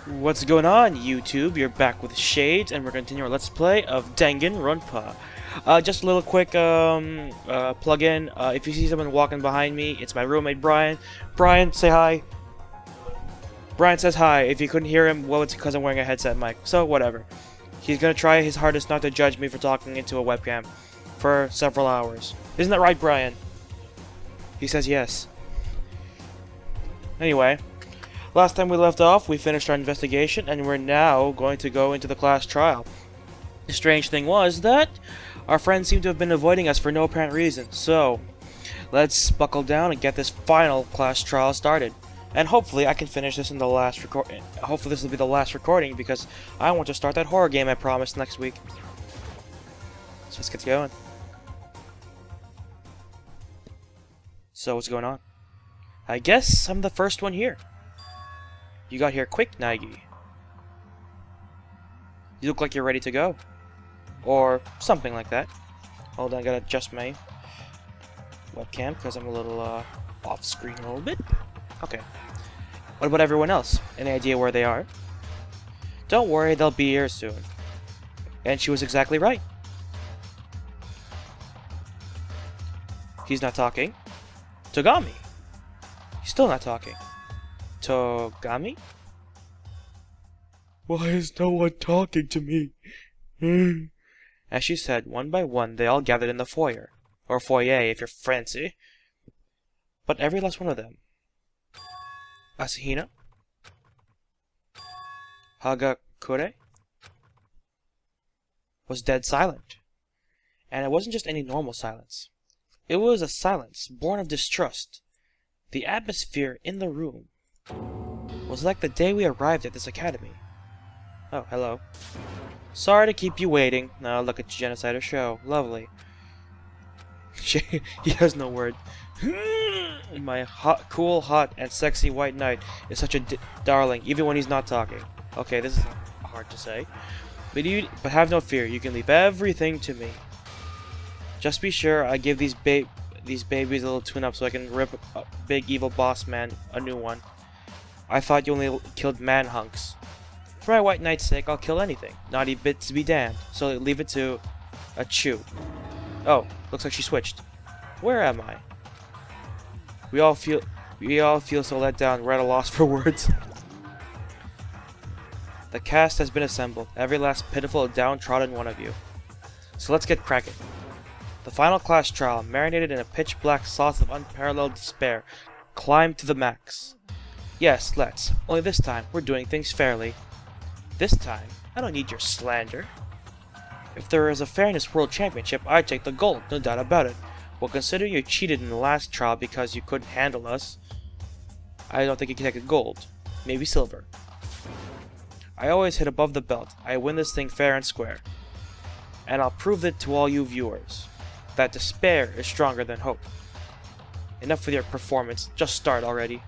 What's going on, YouTube? You're back with Shades, and we're continuing our Let's Play of Danganronpa. Just a little quick plug-in. If you see someone walking behind me, it's my roommate Brian. Brian, say hi. Brian says hi. If you couldn't hear him, well, it's because I'm wearing a headset mic. So, whatever. He's gonna try his hardest not to judge me for talking into a webcam for several hours. Isn't that right, Brian? He says yes. Anyway. Last time we left off, we finished our investigation, and we're now going to go into the class trial. The strange thing was that our friends seem to have been avoiding us for no apparent reason, so let's buckle down and get this final class trial started. And hopefully I can finish this in the last recording. Hopefully this will be the last recording, because I want to start that horror game I promised next week. So let's get going. So what's going on? I guess I'm the first one here. You got here quick, Nagi. You look like you're ready to go. Or something like that. Hold on, I gotta adjust my webcam because I'm a little off screen a little bit. Okay. What about everyone else? Any idea where they are? Don't worry, they'll be here soon. And she was exactly right. He's not talking. Togami. He's still not talking. Togami? Why is no one talking to me? As she said, one by one, they all gathered in the foyer. Or foyer, if you're fancy. But every last one of them. Asahina? Hagakure? Was dead silent. And it wasn't just any normal silence. It was a silence born of distrust. The atmosphere in the room was like the day we arrived at this academy. Oh, hello. Sorry to keep you waiting. Now look at Genocider show. Lovely. He has no word. My cool, hot, and sexy white knight is such a darling, even when he's not talking. Okay, this is hard to say. But have no fear. You can leave everything to me. Just be sure I give these babies a little tune-up so I can rip a big evil boss man a new one. I thought you only killed man hunks. For my white knight's sake, I'll kill anything. Naughty bits be damned. So leave it to a chew. Oh, looks like she switched. Where am I? We all feel so let down. We're at a loss for words. The cast has been assembled. Every last pitiful, downtrodden one of you. So let's get cracking. The final class trial, marinated in a pitch-black sauce of unparalleled despair, climbed to the max. Yes, let's. Only this time, we're doing things fairly. This time, I don't need your slander. If there is a Fairness World Championship, I'd take the gold, no doubt about it. Well, considering you cheated in the last trial because you couldn't handle us, I don't think you can take a gold. Maybe silver. I always hit above the belt. I win this thing fair and square. And I'll prove it to all you viewers. That despair is stronger than hope. Enough with your performance. Just start already.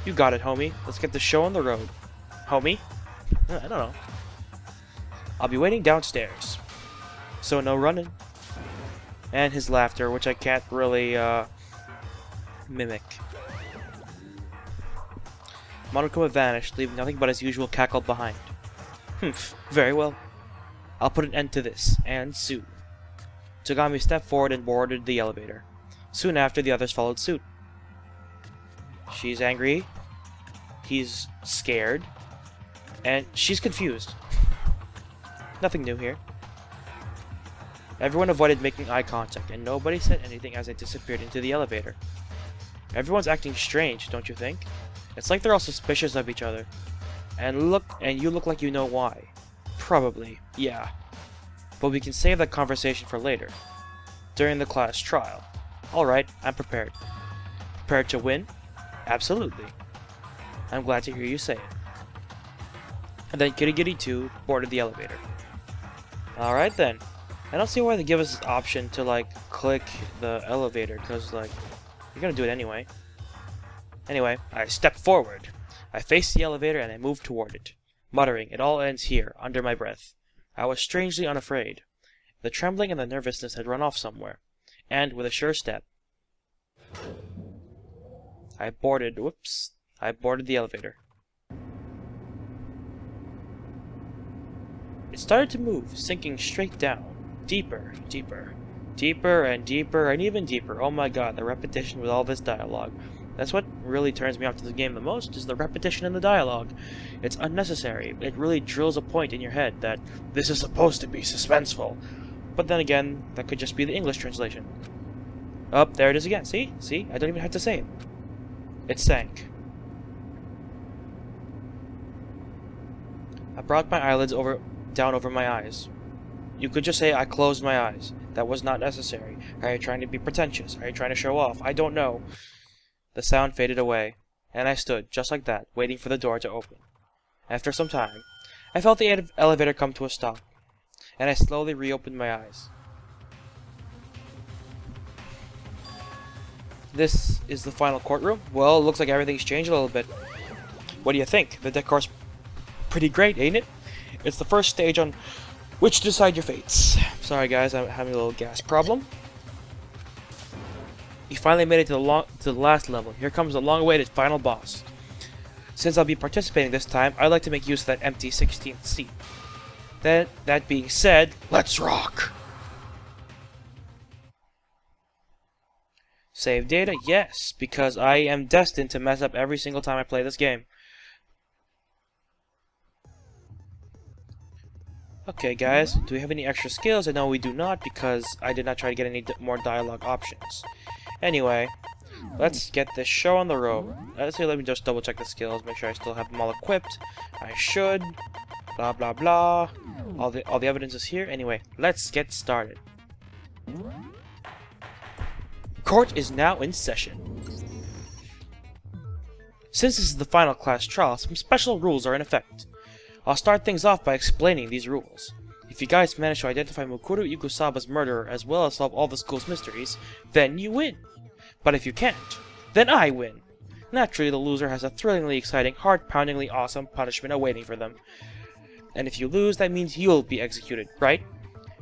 You got it, homie. Let's get the show on the road. Homie? I don't know. I'll be waiting downstairs. So no running. And his laughter, which I can't really, mimic. Monokuma vanished, leaving nothing but his usual cackle behind. Humph, very well. I'll put an end to this, and soon. Togami stepped forward and boarded the elevator. Soon after, the others followed suit. She's angry. He's scared. And she's confused. Nothing new here. Everyone avoided making eye contact, and nobody said anything as they disappeared into the elevator. Everyone's acting strange, don't you think? It's like they're all suspicious of each other. And you look like you know why. Probably, yeah. But we can save that conversation for later. During the class trial. Alright, I'm prepared. Prepared to win? Absolutely. I'm glad to hear you say it. And then Kitty Kitty 2 boarded the elevator. Alright then. I don't see why they give us this option to, like, click the elevator, because, like, you're gonna do it anyway. Anyway, I stepped forward. I faced the elevator and I moved toward it, muttering, "It all ends here," under my breath. I was strangely unafraid. The trembling and the nervousness had run off somewhere, and with a sure step, I boarded the elevator. It started to move, sinking straight down. Deeper, deeper, deeper and deeper and even deeper. Oh my god, the repetition with all this dialogue. That's what really turns me off to the game the most, is the repetition in the dialogue. It's unnecessary. It really drills a point in your head that this is supposed to be suspenseful. But then again, that could just be the English translation. Oh, there it is again. See? See? I don't even have to say it. It sank. I brought my eyelids down over my eyes. You could just say I closed my eyes. That was not necessary. Are you trying to be pretentious? Are you trying to show off? I don't know. The sound faded away, and I stood, just like that, waiting for the door to open. After some time, I felt the elevator come to a stop, and I slowly reopened my eyes. This is the final courtroom? Well, it looks like everything's changed a little bit. What do you think? The decor's pretty great, ain't it? It's the first stage on which to decide your fates. Sorry guys, I'm having a little gas problem. You finally made it to the last level. Here comes the long-awaited final boss. Since I'll be participating this time, I'd like to make use of that empty 16th seat. That being said, let's rock! Save data? Yes, because I am destined to mess up every single time I play this game. Okay guys, do we have any extra skills? I know we do not, because I did not try to get any more dialogue options. Anyway, let's get this show on the road. Let me just double check the skills, make sure I still have them all equipped. I should. Blah blah blah. All the evidence is here. Anyway, let's get started. Court is now in session. Since this is the final class trial, some special rules are in effect. I'll start things off by explaining these rules. If you guys manage to identify Mukuru Ikusaba's murderer as well as solve all the school's mysteries, then you win. But if you can't, then I win. Naturally, the loser has a thrillingly exciting, heart-poundingly awesome punishment awaiting for them. And if you lose, that means you'll be executed, right?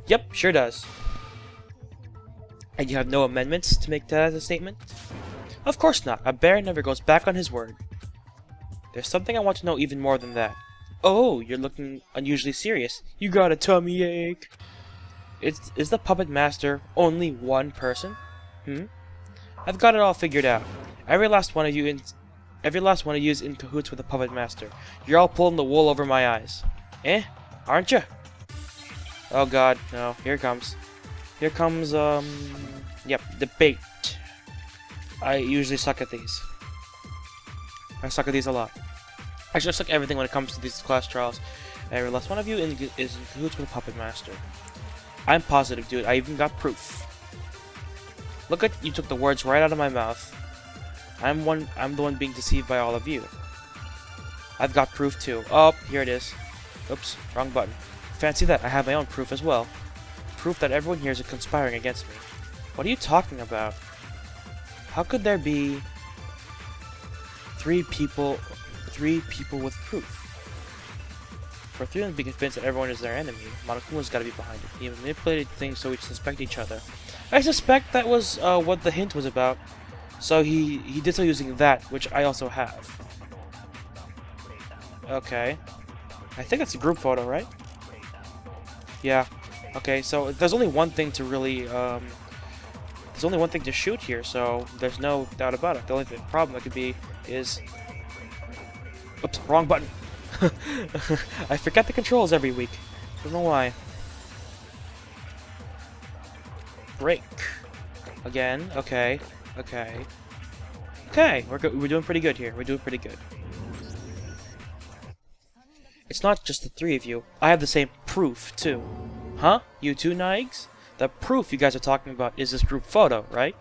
Yep, sure does. And you have no amendments to make that as a statement? Of course not. A bear never goes back on his word. There's something I want to know even more than that. Oh, you're looking unusually serious. You got a tummy ache. Is the puppet master only one person? I've got it all figured out. Every last one of you is in cahoots with the puppet master. You're all pulling the wool over my eyes. Aren't you? Oh god, no. Here it comes. Here comes, yep, debate. I usually suck at these. I suck at these a lot. Actually, I suck at everything when it comes to these class trials. Every last one of you is in cahoots with the puppet master. I'm positive, dude. I even got proof. Look at you, took the words right out of my mouth. I'm the one being deceived by all of you. I've got proof too. Oh, here it is. Oops, wrong button. Fancy that, I have my own proof as well. Proof that everyone here is conspiring against me. What are you talking about? How could there be three people with proof? For three of them to be convinced that everyone is their enemy, Monokuma's gotta be behind it. He manipulated things so we suspect each other. I suspect that was what the hint was about. So he did so using that, which I also have. Okay. I think that's a group photo, right? Yeah. Okay, so there's only one thing to really, there's only one thing to shoot here, so there's no doubt about it. The only problem that could be is... Oops, wrong button. I forget the controls every week. Don't know why. Break. Again. Okay. Okay. Okay. We're doing pretty good here. We're doing pretty good. It's not just the three of you. I have the same proof too. Huh? You too, Naigs? The proof you guys are talking about is this group photo, right?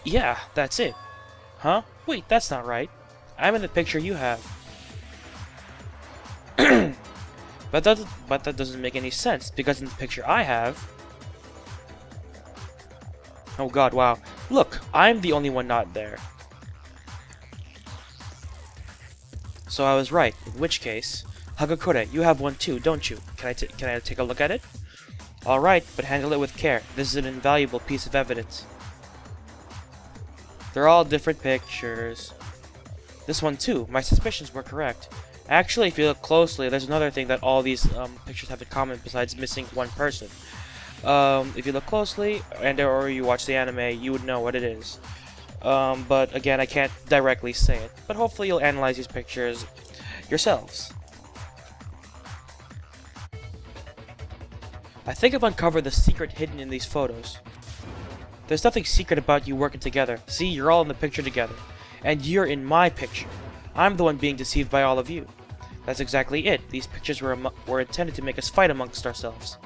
Yeah, that's it. Huh? Wait, that's not right. I'm in the picture you have. But that doesn't make any sense, because in the picture I have... Oh god, wow. Look, I'm the only one not there. So I was right, in which case... Hagakure, you have one too, don't you? Can I take a look at it? Alright, but handle it with care. This is an invaluable piece of evidence. They're all different pictures. This one too, my suspicions were correct. Actually, if you look closely, there's another thing that all these pictures have in common besides missing one person. If you look closely, or you watch the anime, you would know what it is. But again, I can't directly say it. But hopefully you'll analyze these pictures yourselves. I think I've uncovered the secret hidden in these photos. There's nothing secret about you working together. See, you're all in the picture together. And you're in my picture. I'm the one being deceived by all of you. That's exactly it. These pictures were intended to make us fight amongst ourselves.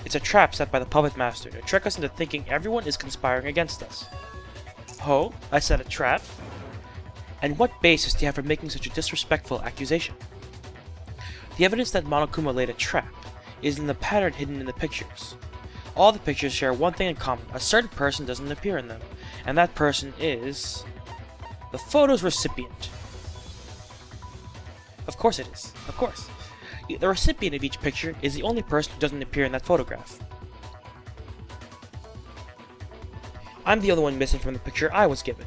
It's a trap set by the puppet master to trick us into thinking everyone is conspiring against us. Oh? I set a trap? And what basis do you have for making such a disrespectful accusation? The evidence that Monokuma laid a trap is in the pattern hidden in the pictures. All the pictures share one thing in common. A certain person doesn't appear in them. And that person is... the photo's recipient. Of course it is. Of course. The recipient of each picture is the only person who doesn't appear in that photograph. I'm the only one missing from the picture I was given.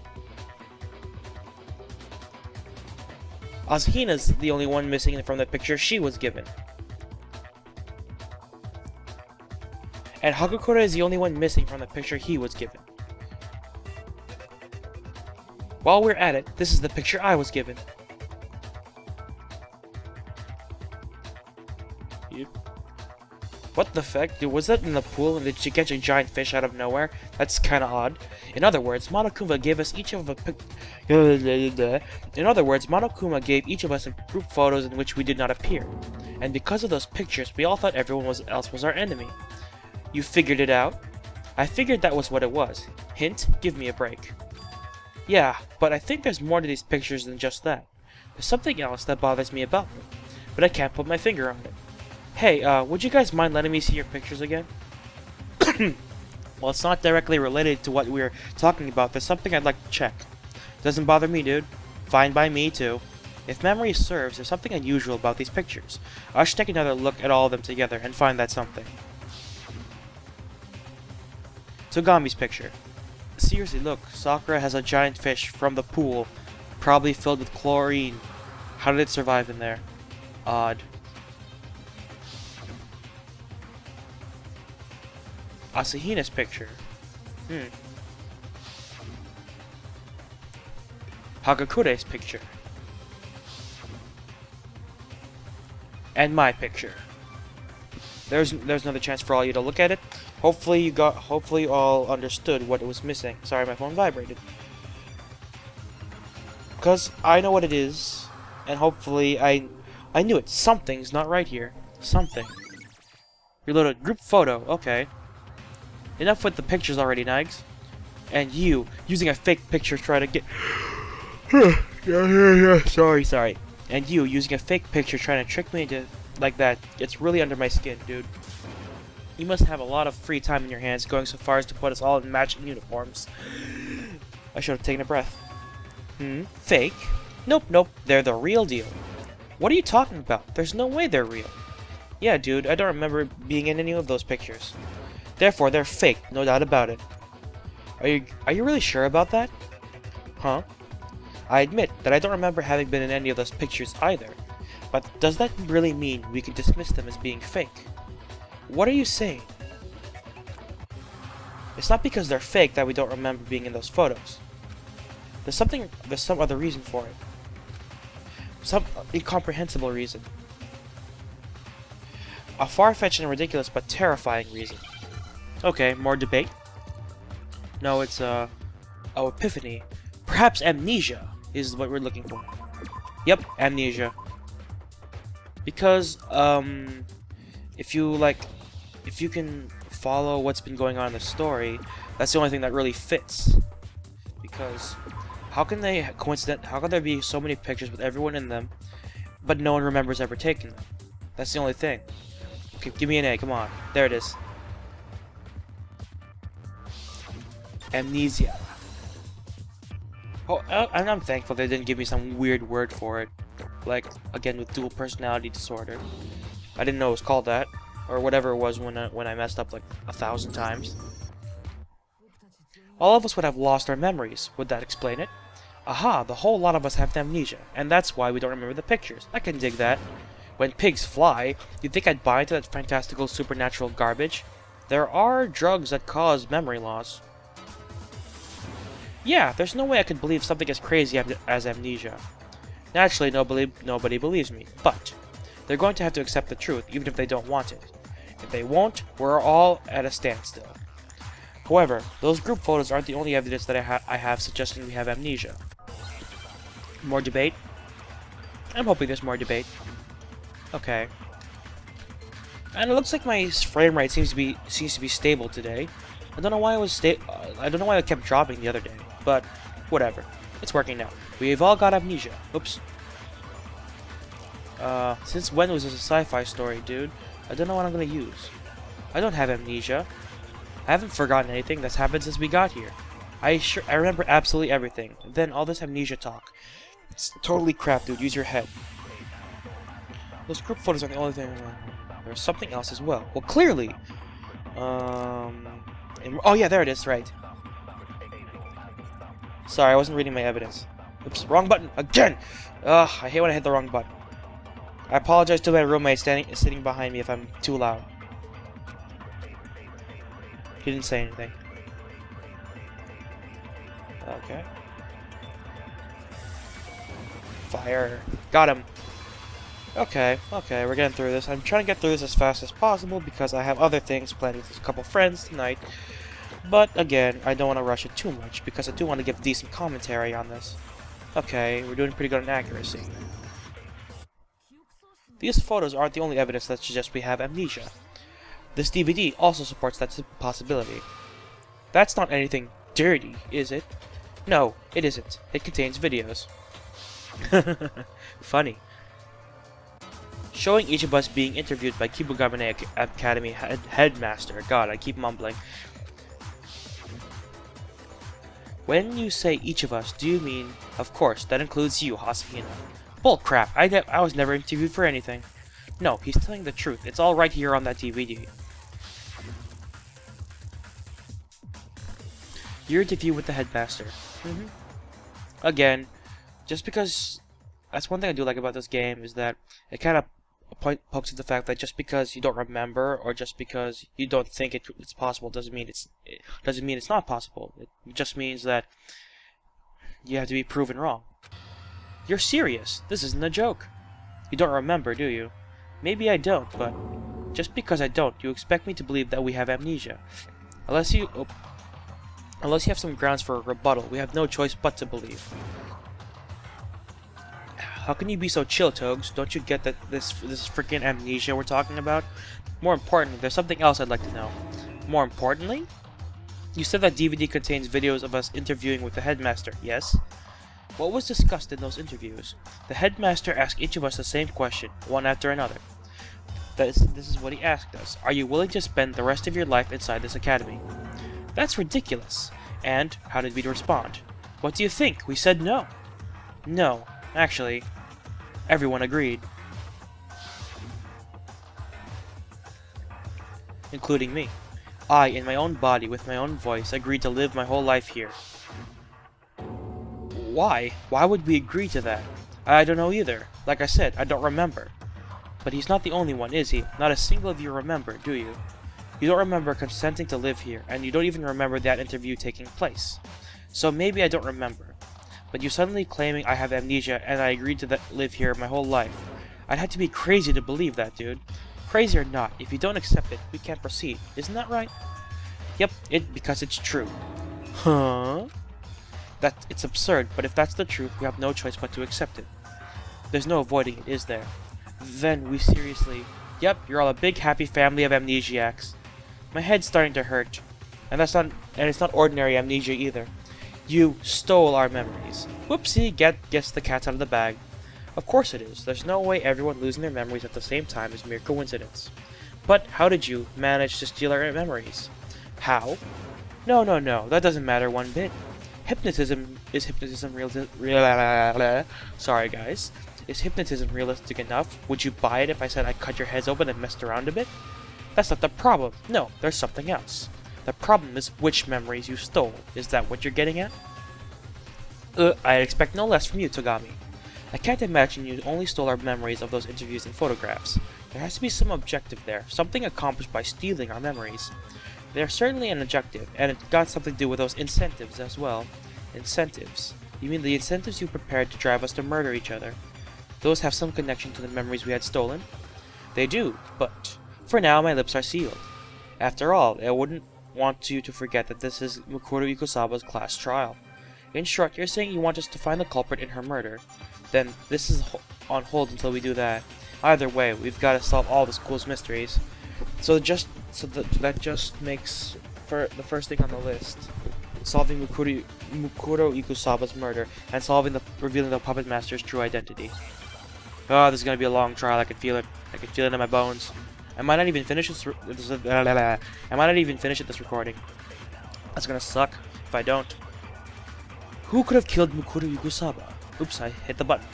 Asahina's the only one missing from the picture she was given. And Hagakure is the only one missing from the picture he was given. While we're at it, this is the picture I was given. What the feck? Dude, was that in the pool and did you catch a giant fish out of nowhere? That's kinda odd. In other words, Monokuma gave each of us a group photos in which we did not appear. And because of those pictures, we all thought everyone else was our enemy. You figured it out? I figured that was what it was. Hint, give me a break. Yeah, but I think there's more to these pictures than just that. There's something else that bothers me about them, but I can't put my finger on it. Hey, would you guys mind letting me see your pictures again? Well, it's not directly related to what we're talking about. There's something I'd like to check. Doesn't bother me, dude. Fine by me, too. If memory serves, there's something unusual about these pictures. I should take another look at all of them together and find that something. Togami's picture. Seriously, look. Sakura has a giant fish from the pool, probably filled with chlorine. How did it survive in there? Odd. Asahina's picture. Hagakure's picture. And my picture. There's another chance for all you to look at it. Hopefully you all understood what it was missing. Sorry, my phone vibrated. Because I know what it is, and hopefully I knew it. Something's not right here. Something. Reloaded group photo. Okay. Enough with the pictures already, Nags. And you, using a fake picture trying to get... Sorry. And you, using a fake picture trying to trick me into like that, it's really under my skin, dude. You must have a lot of free time in your hands, going so far as to put us all in matching uniforms. I should have taken a breath. Fake? Nope, they're the real deal. What are you talking about? There's no way they're real. Yeah, dude, I don't remember being in any of those pictures. Therefore, they're fake, no doubt about it. Are you really sure about that? Huh? I admit that I don't remember having been in any of those pictures either. But does that really mean we can dismiss them as being fake? What are you saying? It's not because they're fake that we don't remember being in those photos. There's some other reason for it. Some incomprehensible reason. A far-fetched and ridiculous but terrifying reason. Okay, more debate? No, it's oh, epiphany. Perhaps amnesia is what we're looking for. Yep, amnesia. Because, if you can follow what's been going on in the story, that's the only thing that really fits. Because how can there be so many pictures with everyone in them, but no one remembers ever taking them? That's the only thing. Okay, give me an A, come on. There it is. Amnesia. Oh, and I'm thankful they didn't give me some weird word for it. Like, again, with dual personality disorder. I didn't know it was called that. Or whatever it was when I messed up like 1,000 times. All of us would have lost our memories. Would that explain it? Aha, the whole lot of us have amnesia, and that's why we don't remember the pictures. I can dig that. When pigs fly, you'd think I'd buy into that fantastical supernatural garbage? There are drugs that cause memory loss. Yeah, there's no way I could believe something as crazy as amnesia. Naturally, nobody believes me, but they're going to have to accept the truth, even if they don't want it. If they won't, we're all at a standstill. However, those group photos aren't the only evidence that I have suggesting we have amnesia. More debate? I'm hoping there's more debate. Okay. And it looks like my frame rate seems to be stable today. I don't know why I don't know why it kept dropping the other day, but whatever. It's working now. We've all got amnesia. Oops. Since when was this a sci-fi story, dude? I don't know what I'm gonna use. I don't have amnesia. I haven't forgotten anything that's happened since we got here. I remember absolutely everything. Then all this amnesia talk. It's totally crap, dude. Use your head. Those group photos aren't the only thing. There's something else as well. Well, clearly. Oh yeah, there it is. Right. Sorry, I wasn't reading my evidence. Oops, wrong button again. Ugh, I hate when I hit the wrong button. I apologize to my roommate sitting behind me if I'm too loud. He didn't say anything. Okay. Fire. Got him. Okay, we're getting through this. I'm trying to get through this as fast as possible because I have other things planned with a couple friends tonight. But again, I don't want to rush it too much because I do want to give decent commentary on this. Okay, we're doing pretty good on accuracy. These photos aren't the only evidence that suggests we have amnesia. This DVD also supports that possibility. That's not anything dirty, is it? No, it isn't. It contains videos. Funny. Showing each of us being interviewed by Kibugame Academy headmaster. God, I keep mumbling. When you say each of us, do you mean, of course, that includes you, Hasahina? Bull crap, I was never interviewed for anything. No, he's telling the truth. It's all right here on that DVD. Your interview with the headmaster. Again, just because... That's one thing I do like about this game, is that it kind of pokes at the fact that just because you don't remember, or just because you don't think it's possible, doesn't mean it's not possible. It just means that you have to be proven wrong. You're serious. This isn't a joke. You don't remember, do you? Maybe I don't, but just because I don't, you expect me to believe that we have amnesia. Unless you have some grounds for a rebuttal, we have no choice but to believe. How can you be so chill, Togs? Don't you get that this freaking amnesia we're talking about? More importantly, there's something else I'd like to know. More importantly? You said that DVD contains videos of us interviewing with the headmaster, yes? What was discussed in those interviews? The headmaster asked each of us the same question, one after another. This is what he asked us. Are you willing to spend the rest of your life inside this academy? That's ridiculous. And how did we respond? What do you think? We said no. No. Actually, everyone agreed. Including me. I, in my own body, with my own voice, agreed to live my whole life here. Why? Why would we agree to that? I don't know either. Like I said, I don't remember. But he's not the only one, is he? Not a single of you remember, do you? You don't remember consenting to live here, and you don't even remember that interview taking place. So maybe I don't remember. But you suddenly claiming I have amnesia and I agreed to live here my whole life. I'd have to be crazy to believe that, dude. Crazy or not, if you don't accept it, we can't proceed. Isn't that right? Yep, because it's true. Huh? It's absurd, but if that's the truth, we have no choice but to accept it. There's no avoiding it, is there? Then we seriously... Yep, you're all a big happy family of amnesiacs. My head's starting to hurt. And it's not ordinary amnesia either. You stole our memories. Whoopsie, guess the cat's out of the bag. Of course it is. There's no way everyone losing their memories at the same time is mere coincidence. But how did you manage to steal our memories? How? No, that doesn't matter one bit. Is hypnotism real? Sorry guys. Is hypnotism realistic enough? Would you buy it if I said I cut your heads open and messed around a bit? That's not the problem. No, there's something else. The problem is which memories you stole. Is that what you're getting at? I expect no less from you, Togami. I can't imagine you only stole our memories of those interviews and photographs. There has to be some objective there, something accomplished by stealing our memories. There's certainly an objective, and it got something to do with those incentives as well. Incentives? You mean the incentives you prepared to drive us to murder each other? Those have some connection to the memories we had stolen? They do, but for now my lips are sealed. After all, I wouldn't want you to forget that this is Mikuru Ikusawa's class trial. In short, you're saying you want us to find the culprit in her murder. Then this is on hold until we do that. Either way, we've got to solve all the school's mysteries. That just makes for the first thing on the list: solving Mikuru Ikusawa's murder and revealing the puppet master's true identity. Oh, this is gonna be a long trial. I can feel it. I can feel it in my bones. I might not even finish this. I might not even finish this recording. That's gonna suck if I don't. Who could have killed Mikuru Ikusawa? Oops, I hit the button.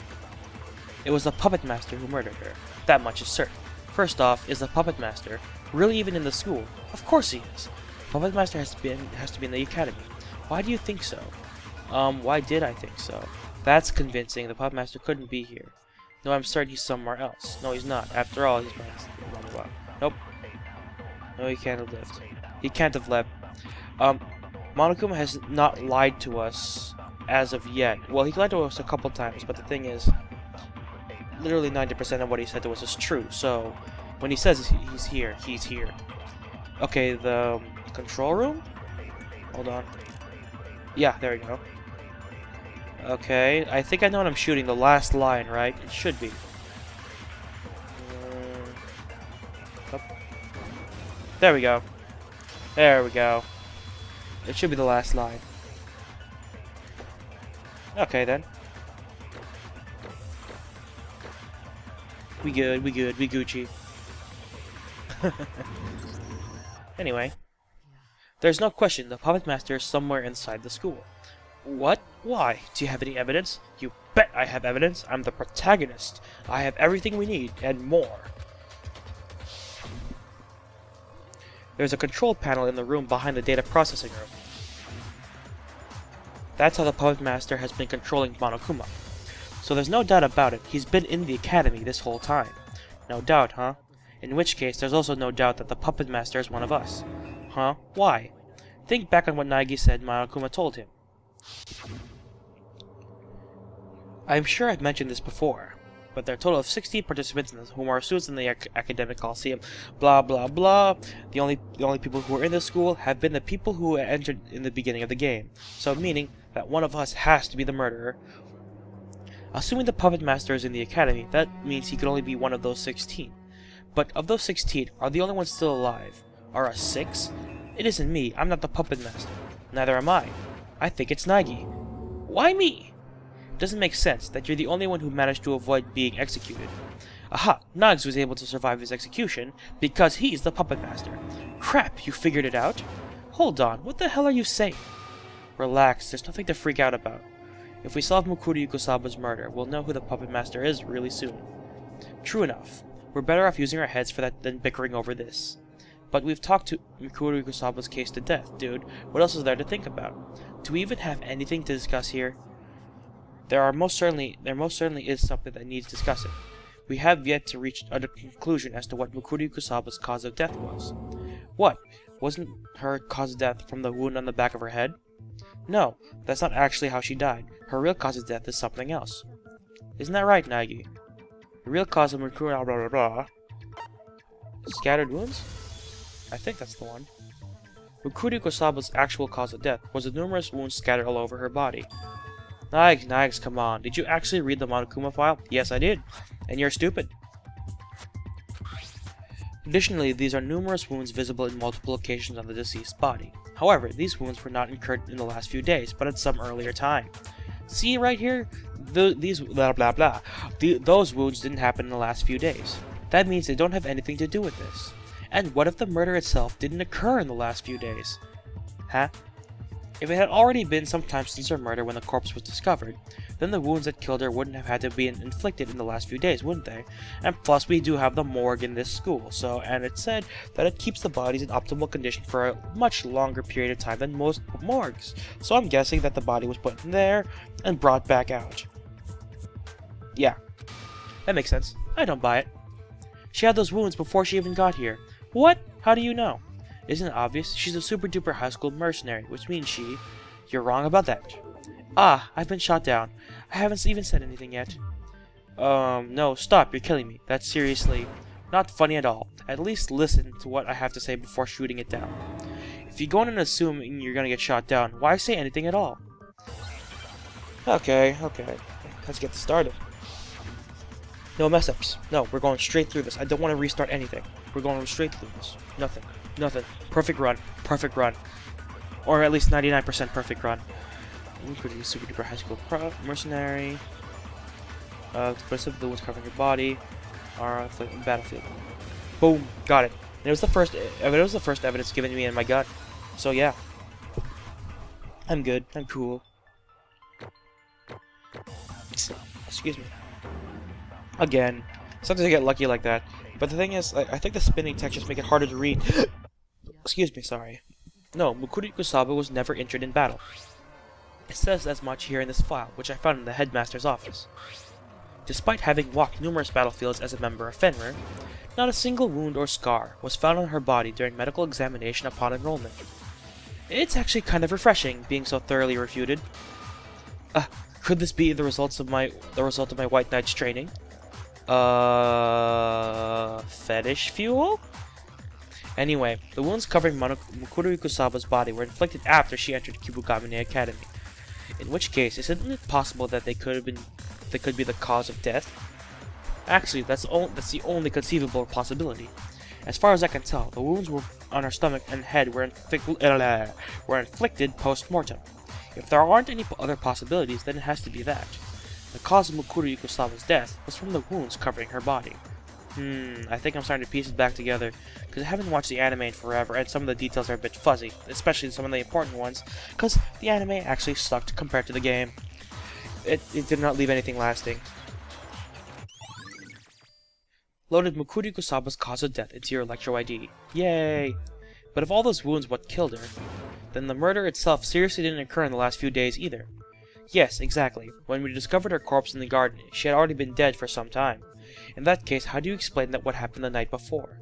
It was the puppet master who murdered her. That much is certain. First off, is the puppet master really even in the school? Of course he is. Puppet master has to be in the academy. Why do you think so? Why did I think so? That's convincing. The puppet master couldn't be here. No, I'm certain he's somewhere else. No, he's not. After all, he's blah, blah, blah. Nope. No, he can't have lived. He can't have left. Monokuma has not lied to us as of yet. Well, he lied to us a couple times, but the thing is, literally 90% of what he said to us is true. So, when he says he's here, he's here. Okay, the control room? Hold on. Yeah, there we go. Okay, I think I know what I'm shooting. The last line, right? It should be. Oh. There we go. There we go. It should be the last line. Okay, then. We good, we Gucci. Anyway. There's no question the puppet master is somewhere inside the school. What? Why? Do you have any evidence? You bet I have evidence. I'm the protagonist. I have everything we need, and more. There's a control panel in the room behind the data processing room. That's how the puppet master has been controlling Monokuma. So there's no doubt about it, he's been in the academy this whole time. No doubt, huh? In which case, there's also no doubt that the puppet master is one of us. Huh? Why? Think back on what Nagi said Monokuma told him. I'm sure I've mentioned this before, but there are a total of 16 participants in this whom are students in the academic coliseum. Blah blah blah. The only people who are in this school have been the people who entered in the beginning of the game. So meaning that one of us has to be the murderer. Assuming the puppet master is in the academy, that means he could only be one of those 16. But of those 16, are the only ones still alive? Are us 6? It isn't me. I'm not the puppet master. Neither am I. I think it's Nagi. Why me? It doesn't make sense that you're the only one who managed to avoid being executed. Aha! Nugs was able to survive his execution because he's the puppet master. Crap, you figured it out? Hold on, what the hell are you saying? Relax, there's nothing to freak out about. If we solve Mikuru Ikusawa's murder, we'll know who the puppet master is really soon. True enough. We're better off using our heads for that than bickering over this. But we've talked to Mikuru Ikusawa's case to death, dude. What else is there to think about? Do we even have anything to discuss here? There most certainly is something that needs discussing. We have yet to reach a conclusion as to what Mikuru Ikusawa's cause of death was. What? Wasn't her cause of death from the wound on the back of her head? No, that's not actually how she died. Her real cause of death is something else. Isn't that right, Nagi? The real cause of Mikuru blah blah blah. Scattered wounds? I think that's the one. Mikuru Ikusawa's actual cause of death was the numerous wounds scattered all over her body. Nags, come on. Did you actually read the Monokuma file? Yes, I did. And you're stupid. Additionally, these are numerous wounds visible in multiple locations on the deceased's body. However, these wounds were not incurred in the last few days, but at some earlier time. See right here? These blah blah blah. Those wounds didn't happen in the last few days. That means they don't have anything to do with this. And what if the murder itself didn't occur in the last few days? Huh? If it had already been some time since her murder when the corpse was discovered, then the wounds that killed her wouldn't have had to be inflicted in the last few days, wouldn't they? And plus, we do have the morgue in this school, and it said that it keeps the bodies in optimal condition for a much longer period of time than most morgues. So I'm guessing that the body was put in there and brought back out. Yeah, that makes sense. I don't buy it. She had those wounds before she even got here. What? How do you know? Isn't it obvious? She's a super duper high school mercenary, which means she... You're wrong about that. Ah, I've been shot down. I haven't even said anything yet. No, stop, you're killing me. That's seriously not funny at all. At least listen to what I have to say before shooting it down. If you go in and assuming you're gonna get shot down, why say anything at all? Okay. Let's get started. No mess-ups. No, we're going straight through this. I don't want to restart anything. We're going straight through this. Nothing. Perfect run. Or at least 99% perfect run. We could use super duper high school mercenary. Explosive wounds covering your body. Battlefield. Boom. Got it. And it was the first evidence given to me in my gut. So yeah. I'm good. I'm cool. Excuse me. Again. Sometimes I get lucky like that. But the thing is, I think the spinning textures make it harder to read. Excuse me, sorry. No, Mukuri Kusaba was never injured in battle. It says as much here in this file, which I found in the headmaster's office. Despite having walked numerous battlefields as a member of Fenrir, not a single wound or scar was found on her body during medical examination upon enrollment. It's actually kind of refreshing, being so thoroughly refuted. Could this be the result of my White Knight's training? Fetish fuel? Anyway, the wounds covering Mukuru Kusaba's body were inflicted after she entered Kibugamine Academy. In which case, isn't it possible that they could be the cause of death? Actually, that's the only conceivable possibility. As far as I can tell, the wounds on her stomach and head were inflicted post-mortem. If there aren't any other possibilities, then it has to be that. The cause of Mukuru Kusaba's death was from the wounds covering her body. I think I'm starting to piece it back together, because I haven't watched the anime in forever, and some of the details are a bit fuzzy, especially some of the important ones, because the anime actually sucked compared to the game. It did not leave anything lasting. Loaded Mukuri Kusaba's cause of death into your Electro ID. Yay! But if all those wounds what killed her, then the murder itself seriously didn't occur in the last few days either. Yes, exactly. When we discovered her corpse in the garden, she had already been dead for some time. In that case, how do you explain that what happened the night before?